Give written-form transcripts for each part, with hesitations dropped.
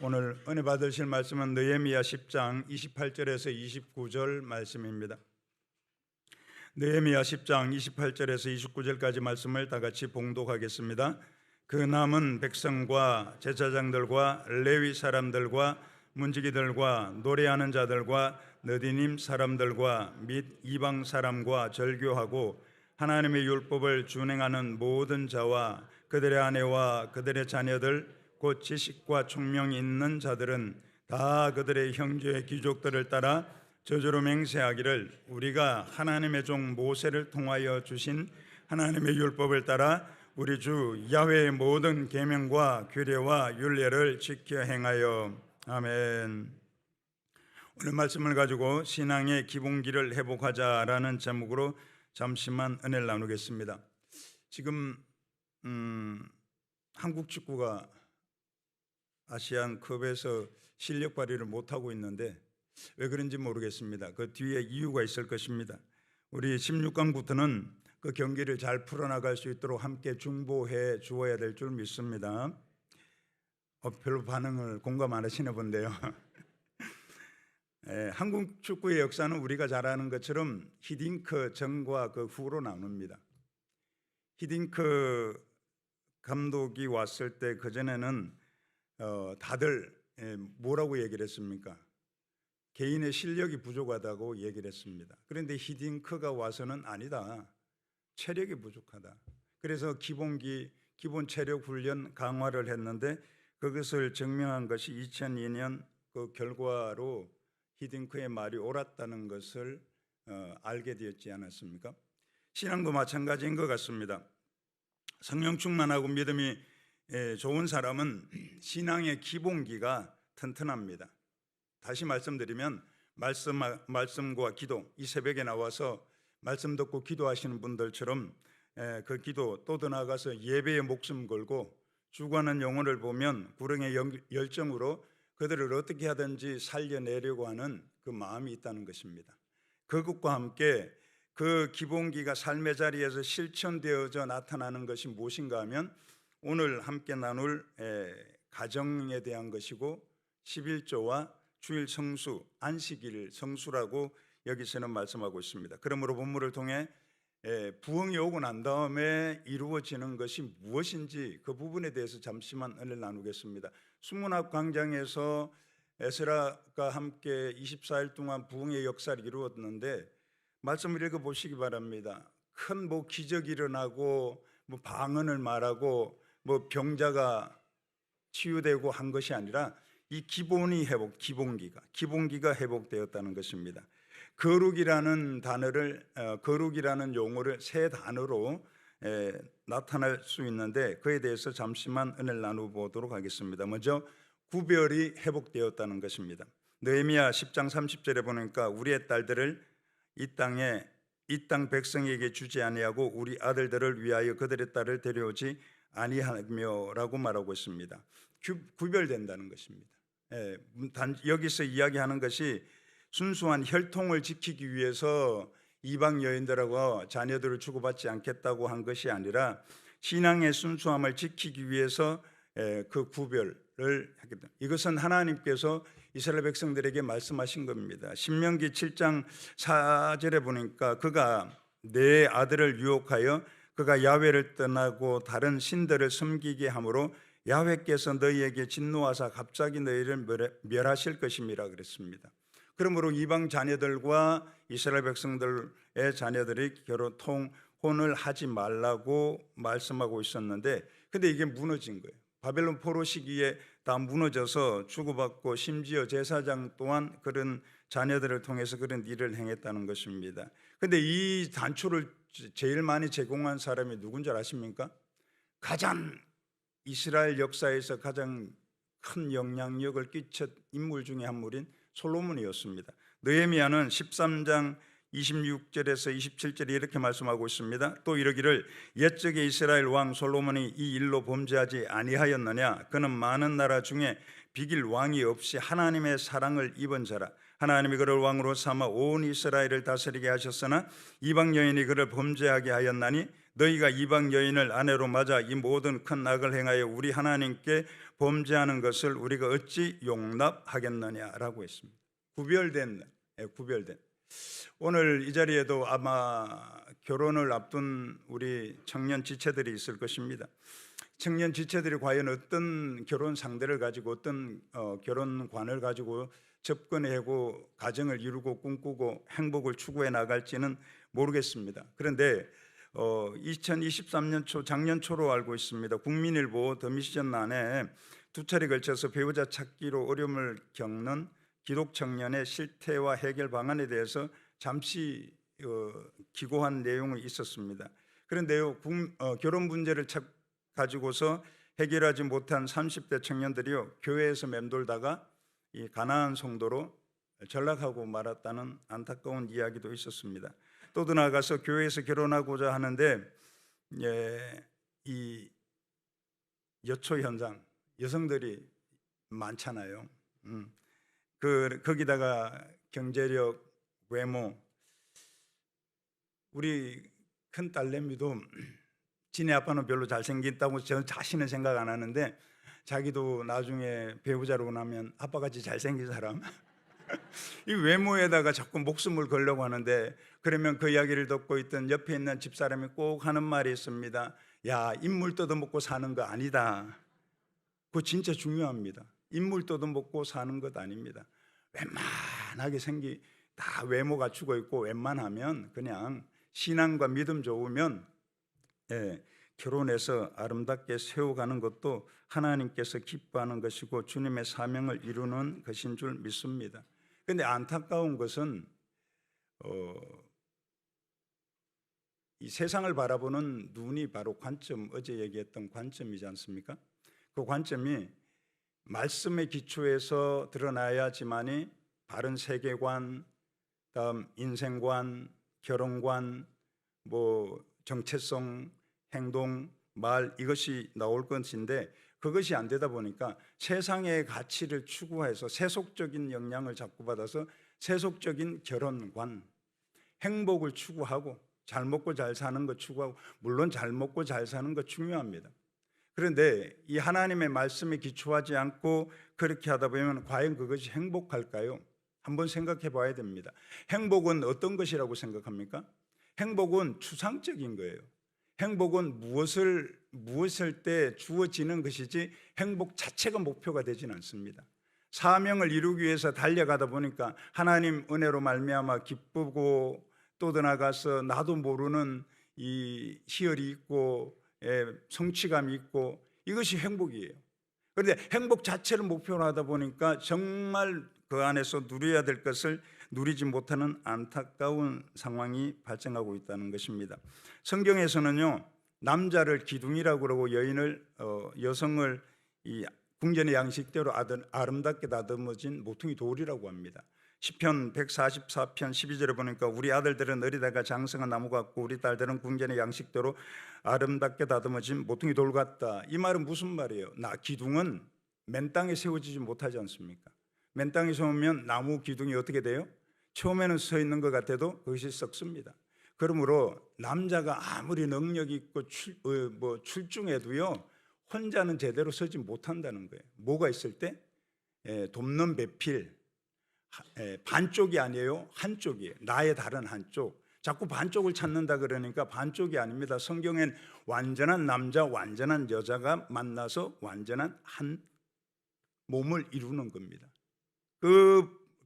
오늘 은혜 받으실 말씀은 느헤미야 10장 28절에서 29절 말씀입니다. 느헤미야 10장 28절에서 29절까지 말씀을 다 같이 봉독하겠습니다. 그 남은 백성과 제사장들과 레위 사람들과 문지기들과 노래하는 자들과 느디님 사람들과 및 이방 사람과 절교하고 하나님의 율법을 준행하는 모든 자와 그들의 아내와 그들의 자녀들 곧 지식과 총명이 있는 자들은 다 그들의 형제 귀족들을 따라 저주로 맹세하기를 우리가 하나님의 종 모세를 통하여 주신 하나님의 율법을 따라 우리 주 야훼의 모든 계명과 규례와 율례를 지켜 행하여. 아멘. 오늘 말씀을 가지고 신앙의 기본기를 회복하자라는 제목으로 잠시만 은혜를 나누겠습니다. 지금 한국 축구가 아시안컵에서 실력 발휘를 못하고 있는데 왜 그런지 모르겠습니다. 그 뒤에 이유가 있을 것입니다. 우리 16강부터는 그 경기를 잘 풀어나갈 수 있도록 함께 중보해 주어야 될 줄 믿습니다. 별로 반응을 공감 안 하시나 본데요. 한국 축구의 역사는 우리가 잘 아는 것처럼 히딩크 전과 그 후로 나눕니다. 히딩크 감독이 왔을 때 그전에는 다들 뭐라고 얘기를 했습니까? 개인의 실력이 부족하다고 얘기를 했습니다. 그런데 히딩크가 와서는 아니다, 체력이 부족하다. 그래서 기본 체력 훈련 강화를 했는데 그것을 증명한 것이 2002년 그 결과로 히딩크의 말이 옳았다는 것을 알게 되었지 않았습니까? 신앙도 마찬가지인 것 같습니다. 성령 충만하고 믿음이 좋은 사람은 신앙의 기본기가 튼튼합니다. 다시 말씀드리면 말씀과 기도, 이 새벽에 나와서 말씀 듣고 기도하시는 분들처럼 그 기도, 또 더 나아가서 예배에 목숨 걸고 죽어가는 영혼을 보면 구령의 열정으로 그들을 어떻게 하든지 살려내려고 하는 그 마음이 있다는 것입니다. 그것과 함께 그 기본기가 삶의 자리에서 실천되어져 나타나는 것이 무엇인가 하면 오늘 함께 나눌 가정에 대한 것이고 11조와 주일 성수, 안식일 성수라고 여기서는 말씀하고 있습니다. 그러므로 본문을 통해 부흥이 오고 난 다음에 이루어지는 것이 무엇인지 그 부분에 대해서 잠시만 은혜를 나누겠습니다. 수문학 광장에서 에스라가 함께 24일 동안 부흥의 역사를 이루었는데 말씀을 읽어보시기 바랍니다. 큰 기적이 일어나고 방언을 말하고 병자가 치유되고 한 것이 아니라 이 기본기가 회복되었다는 것입니다. 거룩이라는 용어를 세 단어로 나타날 수 있는데 그에 대해서 잠시만 은혜를 나눠보도록 하겠습니다. 먼저 구별이 회복되었다는 것입니다. 느헤미야 10장 30절에 보니까 우리의 딸들을 이 땅 백성에게 주지 아니하고 우리 아들들을 위하여 그들의 딸을 데려오지 아니하며라고 말하고 있습니다. 구별된다는 것입니다. 여기서 이야기하는 것이 순수한 혈통을 지키기 위해서 이방 여인들하고 자녀들을 주고받지 않겠다고 한 것이 아니라 신앙의 순수함을 지키기 위해서 그 구별을 하겠다. 이것은 하나님께서 이스라엘 백성들에게 말씀하신 겁니다. 신명기 7장 4절에 보니까 그가 내 아들을 유혹하여 그가 야훼를 떠나고 다른 신들을 섬기게 함으로 야훼께서 너희에게 진노하사 갑자기 너희를 멸하실 것임이라 그랬습니다. 그러므로 이방 자녀들과 이스라엘 백성들의 자녀들이 혼을 하지 말라고 말씀하고 있었는데 근데 이게 무너진 거예요. 바벨론 포로 시기에 다 무너져서 주고받고 심지어 제사장 또한 그런 자녀들을 통해서 그런 일을 행했다는 것입니다. 근데 이 단초를 제일 많이 제공한 사람이 누군지 아십니까? 가장 이스라엘 역사에서 가장 큰 영향력을 끼친 인물 중에 한 인물인 솔로몬이었습니다. 느헤미야는 13장 26절에서 27절에 이렇게 말씀하고 있습니다. 또 이르기를 옛적에 이스라엘 왕 솔로몬이 이 일로 범죄하지 아니하였느냐? 그는 많은 나라 중에 비길 왕이 없이 하나님의 사랑을 입은 자라. 하나님이 그를 왕으로 삼아 온 이스라엘을 다스리게 하셨으나 이방 여인이 그를 범죄하게 하였나니 너희가 이방 여인을 아내로 맞아 이 모든 큰 악을 행하여 우리 하나님께 범죄하는 것을 우리가 어찌 용납하겠느냐라고 했습니다. 구별된, 구별된. 오늘 이 자리에도 아마 결혼을 앞둔 우리 청년 지체들이 있을 것입니다. 청년 지체들이 과연 어떤 결혼 상대를 가지고 어떤 결혼관을 가지고 접근하고 가정을 이루고 꿈꾸고 행복을 추구해 나갈지는 모르겠습니다. 그런데 2023년 초 작년 초로 알고 있습니다. 국민일보 더미션란에 두 차례 걸쳐서 배우자 찾기로 어려움을 겪는 기독 청년의 실태와 해결 방안에 대해서 잠시 기고한 내용이 있었습니다. 그런데요, 결혼 문제를 가지고서 해결하지 못한 30대 청년들이요, 교회에서 맴돌다가 이 가나안 성도로 전락하고 말았다는 안타까운 이야기도 있었습니다. 또 나아가서 교회에서 결혼하고자 하는데 이 여초 현상, 여성들이 많잖아요. 거기다가 경제력, 외모. 우리 큰 딸내미도 지네 아빠는 별로 잘생겼다고 저 자신은 생각 안 하는데 자기도 나중에 배우자로 나면 아빠같이 잘생긴 사람 이 외모에다가 자꾸 목숨을 걸려고 하는데, 그러면 그 이야기를 듣고 있던 옆에 있는 집사람이 꼭 하는 말이 있습니다. 야, 인물 뜯어먹고 사는 거 아니다. 그거 진짜 중요합니다. 인물 뜯어먹고 사는 것 아닙니다. 웬만하게 다 외모 갖추고 있고 웬만하면 그냥 신앙과 믿음 좋으면 결혼해서 아름답게 세워가는 것도 하나님께서 기뻐하는 것이고 주님의 사명을 이루는 것인 줄 믿습니다. 그런데 안타까운 것은 이 세상을 바라보는 눈이 바로 관점, 어제 얘기했던 관점이지 않습니까? 그 관점이 말씀의 기초에서 드러나야지만이 바른 세계관, 다음 인생관, 결혼관, 정체성, 행동, 말, 이것이 나올 것인데 그것이 안 되다 보니까 세상의 가치를 추구해서 세속적인 영향을 자꾸 받아서 세속적인 결혼관, 행복을 추구하고 잘 먹고 잘 사는 것 추구하고, 물론 잘 먹고 잘 사는 것 중요합니다. 그런데 이 하나님의 말씀에 기초하지 않고 그렇게 하다 보면 과연 그것이 행복할까요? 한번 생각해 봐야 됩니다. 행복은 어떤 것이라고 생각합니까? 행복은 추상적인 거예요. 행복은 무엇을 때 주어지는 것이지 행복 자체가 목표가 되진 않습니다. 사명을 이루기 위해서 달려가다 보니까 하나님 은혜로 말미암아 기쁘고 또 나아가서 나도 모르는 이 희열이 있고 성취감이 있고, 이것이 행복이에요. 그런데 행복 자체를 목표로 하다 보니까 정말 그 안에서 누려야 될 것을 누리지 못하는 안타까운 상황이 발생하고 있다는 것입니다. 성경에서는요, 남자를 기둥이라고 그러고 여성을 이 궁전의 양식대로 아름답게 다듬어진 모퉁이 돌이라고 합니다. 시편 144편 12절에 보니까 우리 아들들은 어리다가 장성한 나무 같고 우리 딸들은 궁전의 양식대로 아름답게 다듬어진 모퉁이 돌 같다. 이 말은 무슨 말이에요? 기둥은 맨 땅에 세워지지 못하지 않습니까? 맨 땅에 세우면 나무 기둥이 어떻게 돼요? 처음에는 서 있는 것 같아도 그것이 썩습니다. 그러므로 남자가 아무리 능력 있고 출중해도요, 혼자는 제대로 서지 못한다는 거예요. 뭐가 있을 때? 돕는 배필, 반쪽이 아니에요, 한쪽이에요. 나의 다른 한쪽. 자꾸 반쪽을 찾는다 그러니까 반쪽이 아닙니다. 성경엔 완전한 남자, 완전한 여자가 만나서 완전한 한 몸을 이루는 겁니다.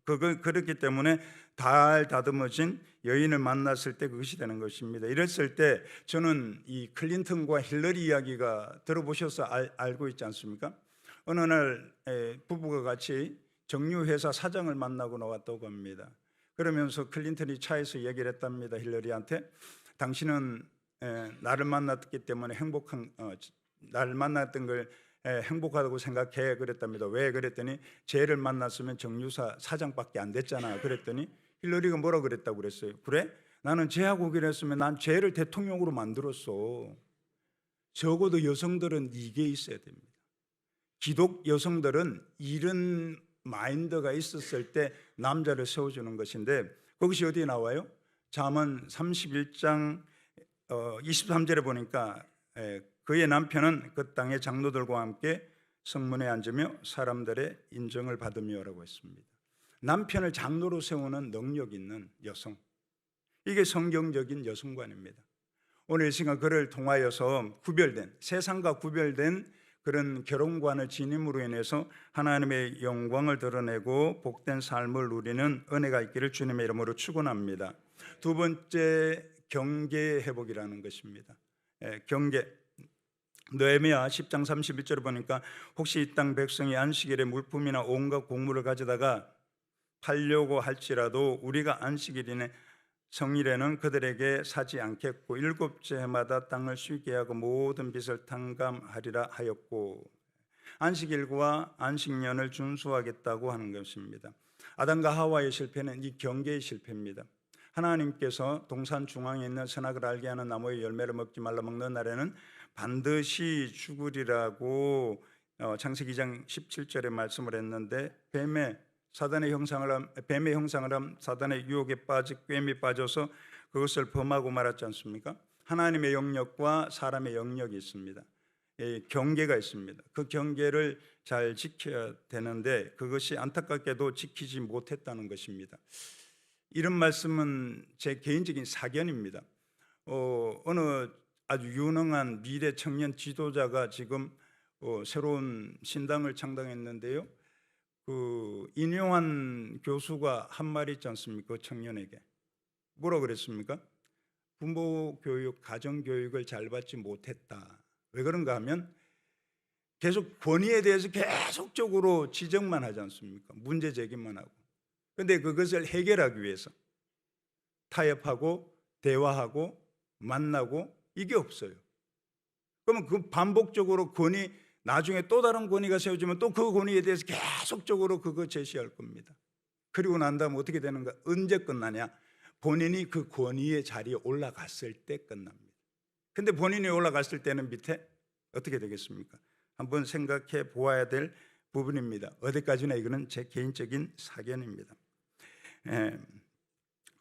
그렇기 때문에 잘 다듬어진 여인을 만났을 때 그것이 되는 것입니다. 이랬을 때 저는 이 클린턴과 힐러리 이야기가 들어보셔서 알고 있지 않습니까? 어느 날 부부가 같이 정유회사 사장을 만나고 나왔다고 합니다. 그러면서 클린턴이 차에서 얘기를 했답니다. 힐러리한테, 당신은 나를 만났기 때문에 나를 만났던 걸 행복하다고 생각해 그랬답니다. 왜 그랬더니 쟤를 만났으면 정유사 사장밖에 안 됐잖아. 그랬더니 힐러리가 뭐라 그랬다고 그랬어요? 그래? 나는 쟤하고 그랬으면 난 쟤를 대통령으로 만들었어. 적어도 여성들은 이게 있어야 됩니다. 기독 여성들은 이런 마인드가 있었을 때 남자를 세워주는 것인데, 그것이 어디에 나와요? 잠언 31장 23절에 보니까 그의 남편은 그 땅의 장로들과 함께 성문에 앉으며 사람들의 인정을 받으며라고 했습니다. 남편을 장로로 세우는 능력 있는 여성, 이게 성경적인 여성관입니다. 오늘 이 시간 그를 통하여서 구별된, 세상과 구별된 그런 결혼관을 지님으로 인해서 하나님의 영광을 드러내고 복된 삶을 누리는 은혜가 있기를 주님의 이름으로 축원합니다. 두 번째, 경계의 회복이라는 것입니다. 경계. 느헤미야 10장 31절을 보니까 혹시 이 땅 백성이 안식일에 물품이나 온갖 곡물을 가져다가 팔려고 할지라도 우리가 안식일이네 성일에는 그들에게 사지 않겠고 일곱째 해마다 땅을 쉬게 하고 모든 빚을 탕감하리라 하였고, 안식일과 안식년을 준수하겠다고 하는 것입니다. 아담과 하와의 실패는 이 경계의 실패입니다. 하나님께서 동산 중앙에 있는 선악을 알게 하는 나무의 열매를 먹지 말라, 먹는 날에는 반드시 죽으리라고 창세기 2장 17절에 말씀을 했는데, 뱀의 형상을 함 사단의 유혹에 빠져 꿰매 빠져서 그것을 범하고 말았지 않습니까? 하나님의 영역과 사람의 영역이 있습니다. 경계가 있습니다. 그 경계를 잘 지켜야 되는데 그것이 안타깝게도 지키지 못했다는 것입니다. 이런 말씀은 제 개인적인 사견입니다. 어느 아주 유능한 미래 청년 지도자가 지금 새로운 신당을 창당했는데요. 그 인용한 교수가 한 말이 있지 않습니까? 그 청년에게 뭐라 그랬습니까? 부모 교육, 가정 교육을 잘 받지 못했다. 왜 그런가 하면 계속 권위에 대해서 계속적으로 지적만 하지 않습니까? 문제 제기만 하고. 그런데 그것을 해결하기 위해서 타협하고 대화하고 만나고 이게 없어요. 그러면 그 반복적으로 권위, 나중에 또 다른 권위가 세워지면 또 그 권위에 대해서 계속적으로 그거 제시할 겁니다. 그리고 난 다음에 어떻게 되는가? 언제 끝나냐? 본인이 그 권위의 자리에 올라갔을 때 끝납니다. 근데 본인이 올라갔을 때는 밑에 어떻게 되겠습니까? 한번 생각해 보아야 될 부분입니다. 어디까지나 이거는 제 개인적인 사견입니다.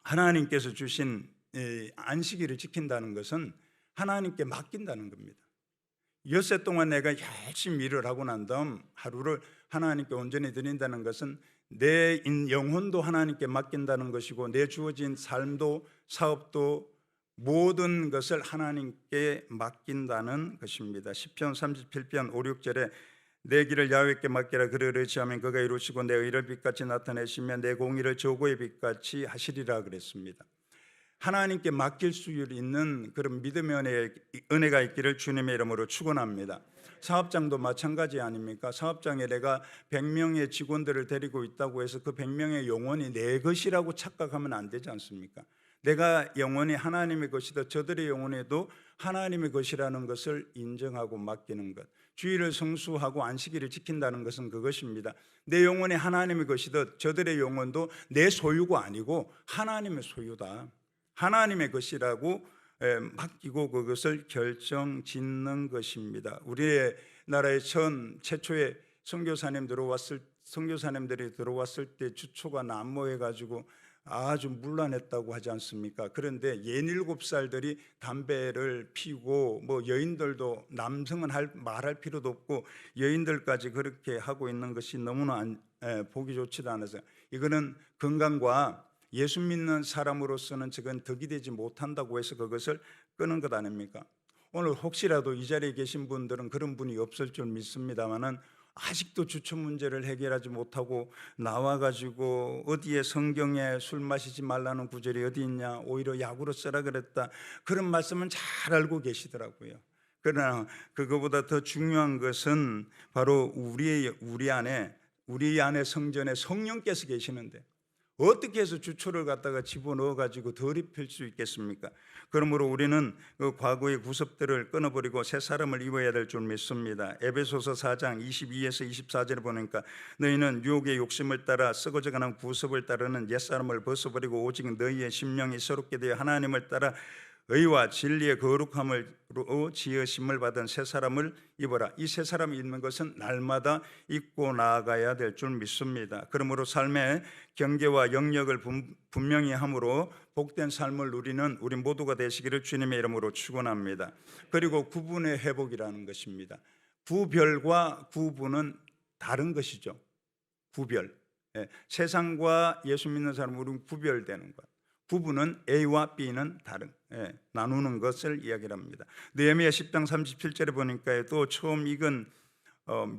하나님께서 주신 안식일을 지킨다는 것은 하나님께 맡긴다는 겁니다. 엿새 동안 내가 열심히 일을 하고 난 다음 하루를 하나님께 온전히 드린다는 것은 내 영혼도 하나님께 맡긴다는 것이고, 내 주어진 삶도 사업도 모든 것을 하나님께 맡긴다는 것입니다. 시편 37편 5, 6절에 내 길을 야훼께 맡기라. 그를 의지하면 그가 이루시고 내 의를 빛같이 나타내시면 내 공의를 저고의 빛같이 하시리라 그랬습니다. 하나님께 맡길 수 있는 그런 믿음의 은혜가 있기를 주님의 이름으로 축원합니다. 사업장도 마찬가지 아닙니까? 사업장에 내가 100명의 직원들을 데리고 있다고 해서 그 100명의 영혼이 내 것이라고 착각하면 안 되지 않습니까? 내가 영혼이 하나님의 것이다, 저들의 영혼에도 하나님의 것이라는 것을 인정하고 맡기는 것. 주일을 성수하고 안식일을 지킨다는 것은 그것입니다. 내 영혼이 하나님의 것이다, 저들의 영혼도 내 소유가 아니고 하나님의 소유다, 하나님의 것이라고 맡기고 그것을 결정짓는 것입니다. 우리나라의 최초의 선교사님들이 들어왔을 때 주초가 난무해가지고 아주 문란했다고 하지 않습니까? 그런데 67살들이 담배를 피우고, 여인들도, 남성은 말할 필요도 없고 여인들까지 그렇게 하고 있는 것이 너무나 보기 좋지도 않아서, 이거는 건강과 예수 믿는 사람으로서는 저건 덕이 되지 못한다고 해서 그것을 끄는 것 아닙니까? 오늘 혹시라도 이 자리에 계신 분들은 그런 분이 없을 줄 믿습니다만은 아직도 주초 문제를 해결하지 못하고 나와가지고 어디에 성경에 술 마시지 말라는 구절이 어디 있냐, 오히려 약으로 쓰라 그랬다, 그런 말씀은 잘 알고 계시더라고요. 그러나 그거보다 더 중요한 것은 바로 우리 안에 성전에 성령께서 계시는데 어떻게 해서 주초를 갖다가 집어넣어가지고 덜 입힐 수 있겠습니까? 그러므로 우리는 그 과거의 구습들을 끊어버리고 새 사람을 입어야 될 줄 믿습니다. 에베소서 4장 22에서 24절을 보니까 너희는 유혹의 욕심을 따라 썩어져가는 구습을 따르는 옛사람을 벗어버리고 오직 너희의 심령이 새롭게 되어 하나님을 따라 의와 진리의 거룩함으로 지으심을 받은 새 사람을 입어라. 이 새 사람이 입는 것은 날마다 입고 나아가야 될 줄 믿습니다. 그러므로 삶의 경계와 영역을 분명히 함으로 복된 삶을 누리는 우리 모두가 되시기를 주님의 이름으로 축원합니다. 그리고 구분의 회복이라는 것입니다. 구별과 구분은 다른 것이죠. 구별. 세상과 예수 믿는 사람은 우리는 구별되는 것. 구분은 A와 B는 다른, 나누는 것을 이야기합니다. 느헤미야 10장 37절에 보니까 또 처음 익은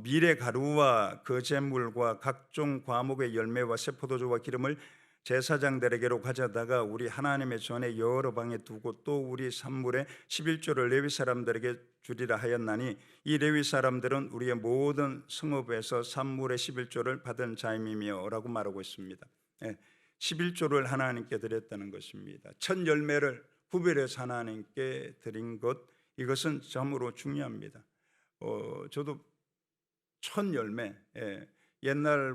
미래 가루와 거제물과 각종 과목의 열매와 새 포도주와 기름을 제사장들에게로 가져다가 우리 하나님의 전에 여러 방에 두고 또 우리 산물의 11조를 레위 사람들에게 주리라 하였나니 이 레위 사람들은 우리의 모든 성읍에서 산물의 11조를 받은 자임이며 라고 말하고 있습니다. 11조를 하나님께 드렸다는 것입니다. 첫 열매를 구별해서 하나님께 드린 것, 이것은 참으로 중요합니다. 저도 첫 열매, 옛날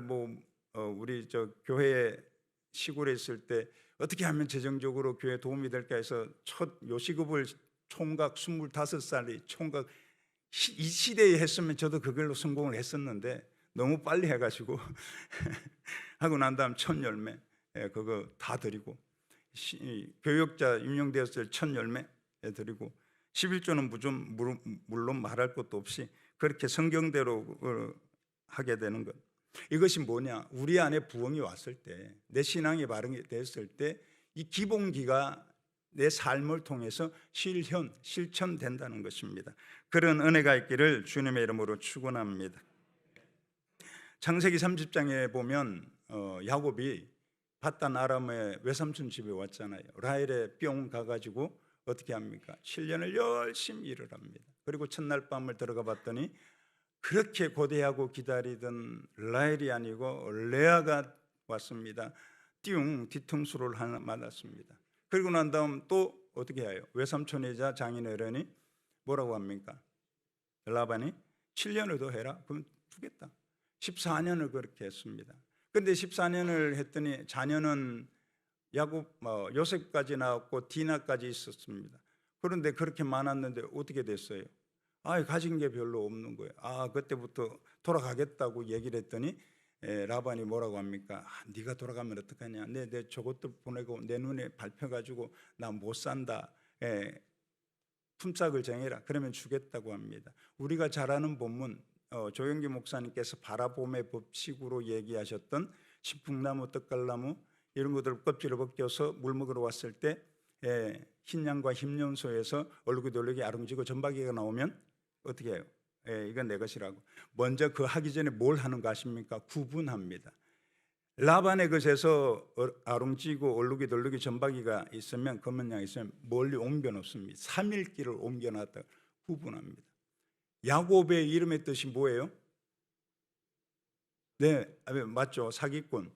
우리 교회에 시골에 있을 때 어떻게 하면 재정적으로 교회에 도움이 될까 해서 첫 요시급을 총각 25살이 총각 이 시대에 했으면 저도 그걸로 성공을 했었는데 너무 빨리 해가지고 하고 난 다음 첫 열매 그거 다 드리고 교역자 임용되었을 첫 열매 드리고 11조는 물론 말할 것도 없이 그렇게 성경대로 하게 되는 것. 이것이 뭐냐? 우리 안에 부흥이 왔을 때, 내 신앙이 바르게 됐을 때 이 기본기가 내 삶을 통해서 실천된다는 것입니다. 그런 은혜가 있기를 주님의 이름으로 축원합니다. 창세기 30장에 보면 야곱이 바단 아람의 외삼촌 집에 왔잖아요. 라헬에 뿅 가가지고 어떻게 합니까? 7년을 열심히 일을 합니다. 그리고 첫날 밤을 들어가 봤더니 그렇게 고대하고 기다리던 라헬이 아니고 레아가 왔습니다. 띵 뒤통수를 하나 맞았습니다. 그리고 난 다음 또 어떻게 해요? 외삼촌이자 장인어른이 뭐라고 합니까? 라반이 7년을 더 해라. 그럼 주겠다. 14년을 그렇게 했습니다. 그런데 14년을 했더니 자녀는 요셉까지 나왔고 디나까지 있었습니다. 그런데 그렇게 많았는데 어떻게 됐어요? 가진 게 별로 없는 거예요. 그때부터 돌아가겠다고 얘기를 했더니 라반이 뭐라고 합니까? 네가 돌아가면 어떡하냐? 내 저것도 보내고 내 눈에 밟혀가지고 나 못 산다. 품삯을 정해라. 그러면 주겠다고 합니다. 우리가 잘 아는 본문 조영기 목사님께서 바라봄의 법칙으로 얘기하셨던 신풍나무, 떡갈나무 이런 것들 껍질을 벗겨서 물 먹으러 왔을 때 흰 양과 흰염소에서 얼룩덜룩이 아름지고 전박이가 나오면 어떻게 해요? 이건 내 것이라고. 먼저 그 하기 전에 뭘 하는 거 아십니까? 구분합니다. 라반의 것에서 아름지고 얼룩이 덜룩이 전박이가 있으면 검은 양이 있으면 멀리 옮겨놓습니다. 3일 길을 옮겨놨다 구분합니다. 야곱의 이름의 뜻이 뭐예요? 네, 맞죠. 사기꾼,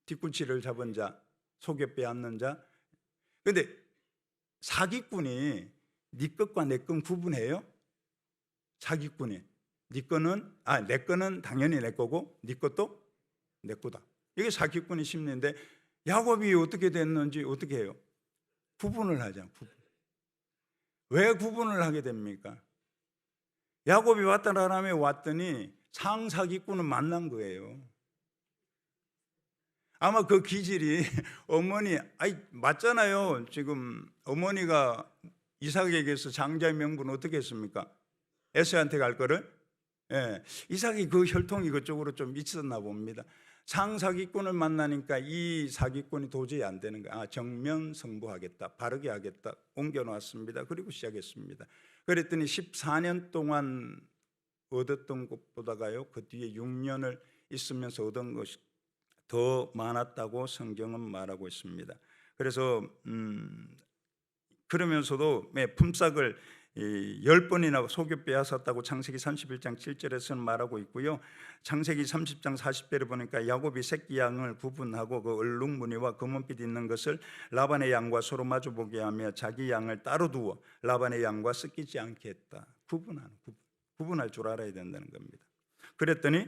뒤꿈치를 잡은 자, 속여 빼앗는 자. 그런데 사기꾼이 네 것과 내 것 구분해요? 사기꾼이 네 거는 내 거는 당연히 내 거고 네 것도 내 거다. 이게 사기꾼이 심리인데 야곱이 어떻게 됐는지 어떻게 해요? 구분을 하자. 왜 구분을 하게 됩니까? 야곱이 바단-아람에 왔더니 상사기꾼을 만난 거예요. 아마 그 기질이 어머니 맞잖아요. 지금 어머니가 이삭에게서 장자의 명분은 어떻게 했습니까? 에서한테 갈 거를 이삭이 그 혈통이 그쪽으로 좀 있었나 봅니다. 상사기꾼을 만나니까 이 사기꾼이 도저히 안 되는 거야. 정면승부하겠다, 바르게 하겠다, 옮겨놨습니다. 그리고 시작했습니다. 그랬더니 14년 동안 얻었던 것보다가요 그 뒤에 6년을 있으면서 얻은 것이 더 많았다고 성경은 말하고 있습니다. 그래서 그러면서도 품삯을 10번이나 속여 빼앗았다고 창세기 31장 7절에서는 말하고 있고요. 창세기 30장 40절에 보니까 야곱이 새끼 양을 구분하고 그 얼룩무늬와 검은빛 있는 것을 라반의 양과 서로 마주보게 하며 자기 양을 따로 두어 라반의 양과 섞이지 않게 했다. 구분할 줄 알아야 된다는 겁니다. 그랬더니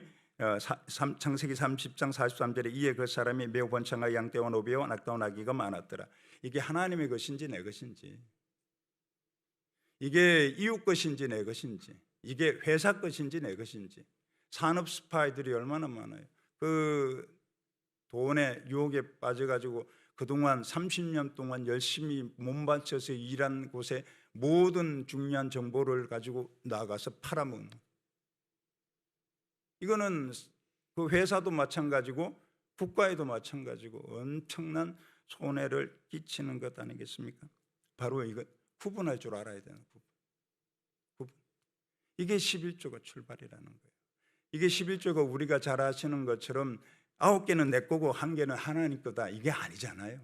창세기 30장 43절에 이에 그 사람이 매우 번창하여 양떼와 노비와 낙타와 나귀가 많았더라. 이게 하나님의 것인지 내 것인지, 이게 이웃 것인지 내 것인지, 이게 회사 것인지 내 것인지, 산업 스파이들이 얼마나 많아요. 그 돈의 유혹에 빠져가지고 그동안 30년 동안 열심히 몸바쳐서 일한 곳에 모든 중요한 정보를 가지고 나가서 팔아먹는, 이거는 그 회사도 마찬가지고 국가에도 마찬가지고 엄청난 손해를 끼치는 것 아니겠습니까? 바로 이거 구분할 줄 알아야 되는 구분. 이게 11조가 출발이라는 거예요. 이게 11조가 우리가 잘 아시는 것처럼 9개는 내 거고 1개는 하나님 거다, 이게 아니잖아요.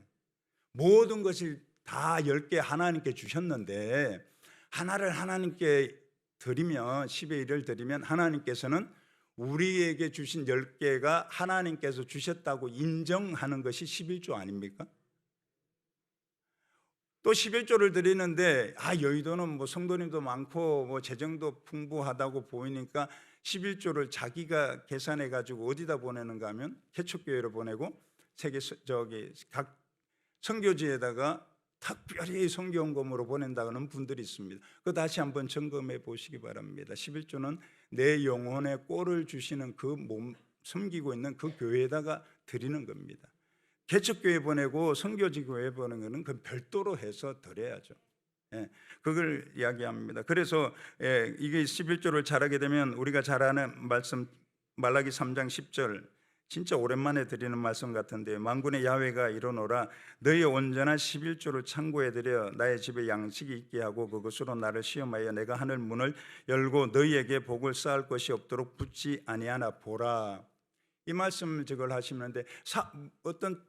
모든 것을 다 10개 하나님께 주셨는데 하나를 하나님께 드리면, 10의 1을 드리면 하나님께서는 우리에게 주신 10개가 하나님께서 주셨다고 인정하는 것이 11조 아닙니까? 또 11조를 드리는데 여의도는 뭐 성도님도 많고 뭐 재정도 풍부하다고 보이니까 11조를 자기가 계산해 가지고 어디다 보내는가 하면 개척교회로 보내고 각 선교지에다가 특별히 선교원금으로 보낸다는 분들이 있습니다. 그거 다시 한번 점검해 보시기 바랍니다. 11조는 내 영혼에 꼴을 주시는 그 몸 섬기고 있는 그 교회에다가 드리는 겁니다. 개척교회 보내고 선교지 교회 보내는 것은 그 별도로 해서 드려야죠. 그걸 이야기합니다. 그래서 이게 11조를 잘하게 되면 우리가 잘 아는 말씀, 말라기 3장 10절, 진짜 오랜만에 드리는 말씀 같은데, 만군의 야훼가 이르노라 너희 온전한 11조를 창고에 들여 나의 집에 양식이 있게 하고 그것으로 나를 시험하여 내가 하늘 문을 열고 너희에게 복을 쌓을 것이 없도록 붙지 아니하나 보라. 이 말씀을 저걸 하시는데 어떤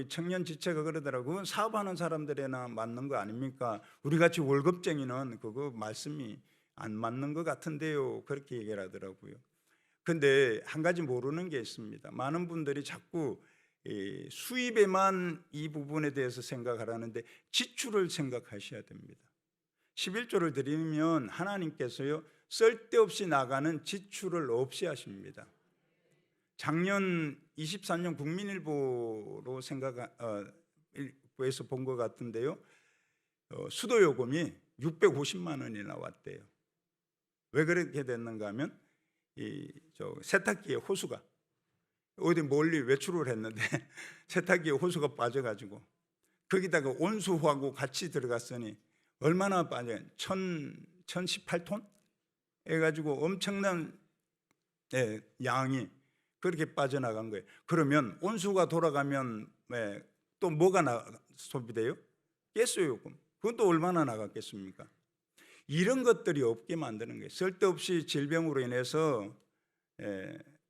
청년 지체가 그러더라고요. 그건 사업하는 사람들에나 맞는 거 아닙니까? 우리같이 월급쟁이는 그거 말씀이 안 맞는 것 같은데요, 그렇게 얘기를 하더라고요. 근데 한 가지 모르는 게 있습니다. 많은 분들이 자꾸 수입에만 이 부분에 대해서 생각하라는데 지출을 생각하셔야 됩니다. 11조를 드리면 하나님께서요, 쓸데없이 나가는 지출을 없이 하십니다. 작년 24년 국민일보로 일보에서 본 것 같은데요, 수도 요금이 650만 원이 나왔대요. 왜 그렇게 됐는가 하면 세탁기에 호수가 어디 멀리 외출을 했는데 세탁기에 호수가 빠져가지고 거기다가 온수하고 같이 들어갔으니 얼마나 빠져요? 1018톤 해가지고 엄청난 양이 그렇게 빠져나간 거예요. 그러면 온수가 돌아가면 또 뭐가 소비돼요? 가스요금. 그건 또 얼마나 나갔겠습니까? 이런 것들이 없게 만드는 거예요. 쓸데없이 질병으로 인해서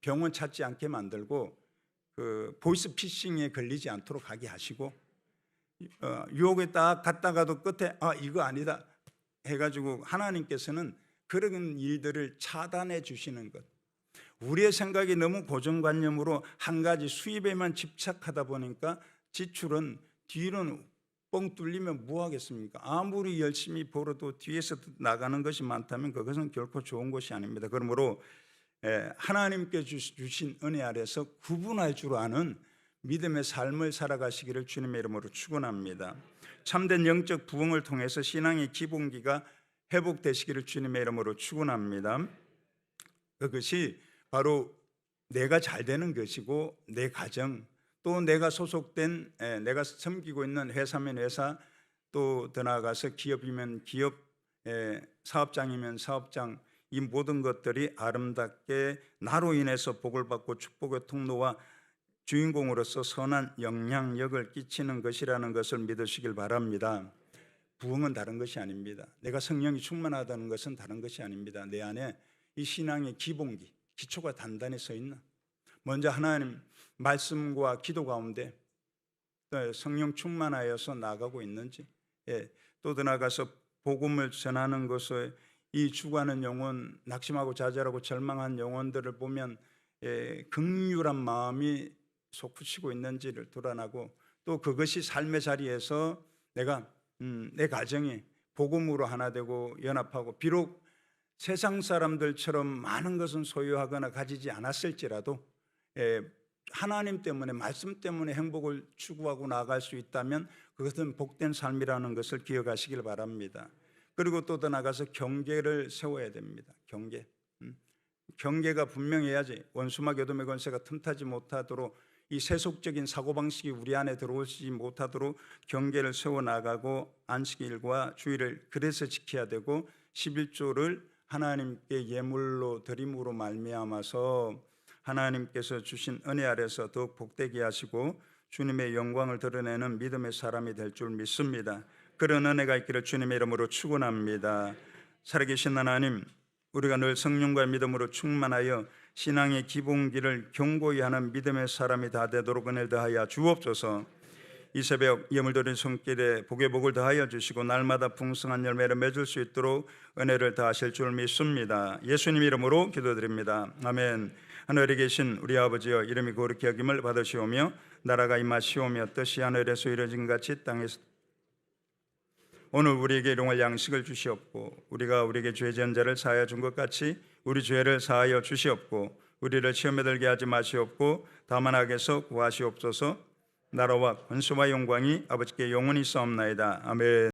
병원 찾지 않게 만들고 그 보이스 피싱에 걸리지 않도록 하게 하시고, 유혹에 딱 갔다가도 끝에 이거 아니다 해가지고 하나님께서는 그런 일들을 차단해 주시는 것. 우리의 생각이 너무 고정관념으로 한 가지 수입에만 집착하다 보니까 지출은 뒤는 뻥 뚫리면 뭐 하겠습니까? 아무리 열심히 벌어도 뒤에서 나가는 것이 많다면 그것은 결코 좋은 것이 아닙니다. 그러므로 하나님께 주신 은혜 아래서 구분할 줄 아는 믿음의 삶을 살아가시기를 주님의 이름으로 축원합니다. 참된 영적 부흥을 통해서 신앙의 기본기가 회복되시기를 주님의 이름으로 축원합니다. 그것이 바로 내가 잘 되는 것이고, 내 가정, 또 내가 소속된 내가 섬기고 있는 회사면 회사, 또 더 나아가서 기업이면 기업, 사업장이면 사업장, 이 모든 것들이 아름답게 나로 인해서 복을 받고 축복의 통로와 주인공으로서 선한 영향력을 끼치는 것이라는 것을 믿으시길 바랍니다. 부흥은 다른 것이 아닙니다. 내가 성령이 충만하다는 것은 다른 것이 아닙니다. 내 안에 이 신앙의 기본기, 기초가 단단히 서 있는, 먼저 하나님 말씀과 기도 가운데 성령 충만하여서 나가고 있는지, 또 더 나아가서 복음을 전하는 것에 이 죽어가는 영혼, 낙심하고 좌절하고 절망한 영혼들을 보면 긍휼한 마음이 솟구치고 있는지를 드러나고, 또 그것이 삶의 자리에서 내가 내 가정이 복음으로 하나 되고 연합하고, 비록 세상 사람들처럼 많은 것은 소유하거나 가지지 않았을지라도 하나님 때문에, 말씀 때문에 행복을 추구하고 나아갈 수 있다면 그것은 복된 삶이라는 것을 기억하시길 바랍니다. 그리고 또 더 나아가서 경계를 세워야 됩니다. 경계가 분명해야지 원수막 여돔의 권세가 틈타지 못하도록, 이 세속적인 사고방식이 우리 안에 들어오지 못하도록 경계를 세워나가고 안식일과 주일을 그래서 지켜야 되고, 11조를 하나님께 예물로 드림으로 말미암아서 하나님께서 주신 은혜 아래서 더욱 복되게 하시고 주님의 영광을 드러내는 믿음의 사람이 될 줄 믿습니다. 그런 은혜가 있기를 주님의 이름으로 축원합니다. 살아계신 하나님, 우리가 늘 성령과 믿음으로 충만하여 신앙의 기본기를 견고히 하는 믿음의 사람이 다 되도록 은혜를 더하여 주옵소서. 이 새벽 예물드린 손길에 복의 복을 더하여 주시고 날마다 풍성한 열매를 맺을 수 있도록 은혜를 더하실 줄 믿습니다. 예수님 이름으로 기도드립니다. 아멘. 하늘에 계신 우리 아버지여, 이름이 거룩히 여김을 받으시오며 나라가 임하시오며 뜻이 하늘에서 이루어진 같이 땅에서. 오늘 우리에게 일용할 양식을 주시옵고 우리가 우리에게 죄 지은 자를 사하여 준 것 같이 우리 죄를 사하여 주시옵고 우리를 시험에 들게 하지 마시옵고 다만 악에서 구하시옵소서. 나라와 권세와 영광이 아버지께 영원히 있사옵나이다. 아멘.